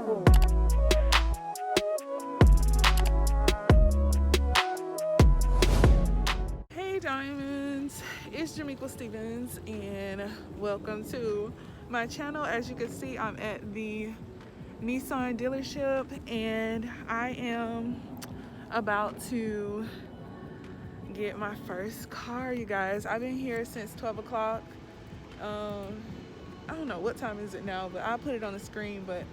Hey Diamonds, it's Jamequa Stevens and welcome to my channel. As you can see, I'm at the Nissan dealership and I am about to get my first car, you guys. I've been here since 12 o'clock. I don't know what time is it now, but I'll put it on the screen, but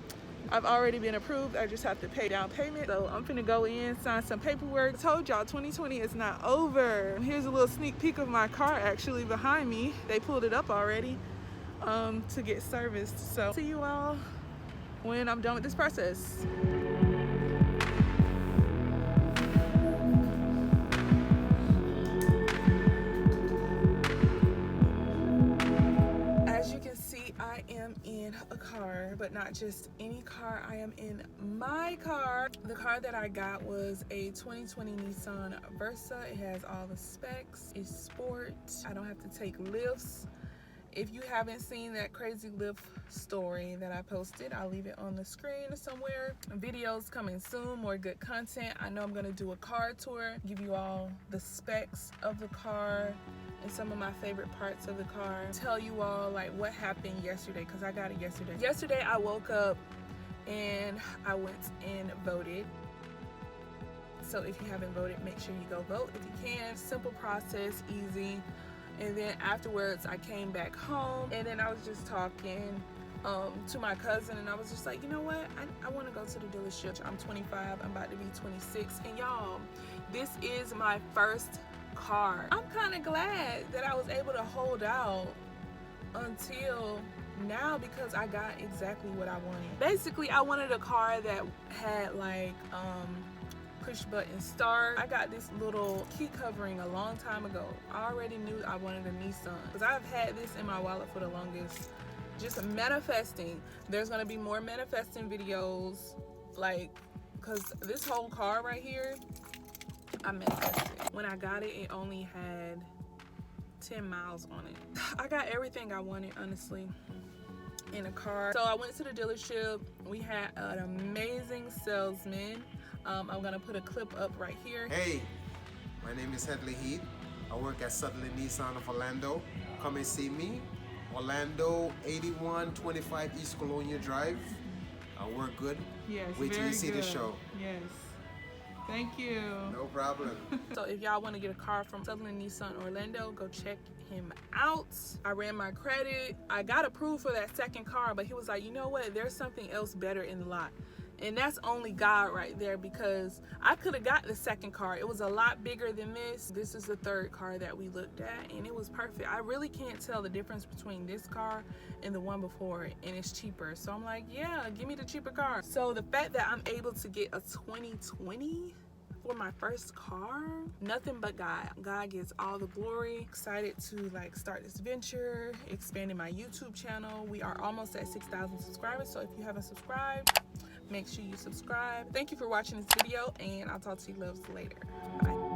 I've already been approved. I just have to pay down payment. So I'm finna go in, sign some paperwork. I told y'all 2020 is not over. Here's a little sneak peek of my car actually behind me. They pulled it up already to get serviced. So see you all when I'm done with this process. I am in a car, but not just any car. I am in my car. The car that I got was a 2020 Nissan Versa. It has all the specs. It's sport. I don't have to take lifts. If you haven't seen that crazy lift story that I posted, I'll leave it on the screen somewhere. Videos coming soon, more good content. I know I'm gonna do a car tour, give you all the specs of the car and some of my favorite parts of the car. Tell you all like what happened yesterday, because I got it yesterday. Yesterday I woke up and I went and voted. So if you haven't voted, make sure you go vote if you can. Simple process, easy. And then afterwards I came back home and then I was just talking to my cousin and I was just like, you know what, I want to go to the dealership. I'm 25, I'm about to be 26, and y'all, this is my first car. I'm kind of glad that I was able to hold out until now because I got exactly what I wanted. Basically, I wanted a car that had like push button start. I got this little key covering a long time ago. I already knew I wanted a Nissan because I've had this in my wallet for the longest. Just manifesting. There's gonna be more manifesting videos, like, because this whole car right here, I manifested. When I got it, it only had 10 miles on it. I got everything I wanted, honestly, in a car. So I went to the dealership. We had an amazing salesman. I'm gonna put a clip up right here. Hey, my name is Headley Heath. I work at Sutherland Nissan of Orlando. Come and see me. Orlando, 8125 East Colonia Drive. We're good. Yes, wait till you see the show. Yes. Thank you. No problem. So if y'all want to get a car from Sutherland Nissan Orlando, go check him out. I ran my credit. I got approved for that second car, but he was like, you know what? There's something else better in the lot. And that's only God right there, because I could have got the second car. It was a lot bigger than this. This is the third car that we looked at, and it was perfect. I really can't tell the difference between this car and the one before it, and it's cheaper. So I'm like, yeah, give me the cheaper car. So the fact that I'm able to get a 2020 for my first car, nothing but God. God gets all the glory. Excited to like start this venture, expanding my YouTube channel. We are almost at 6,000 subscribers. So if you haven't subscribed, make sure you subscribe. Thank you for watching this video, and I'll talk to you loves later. Bye.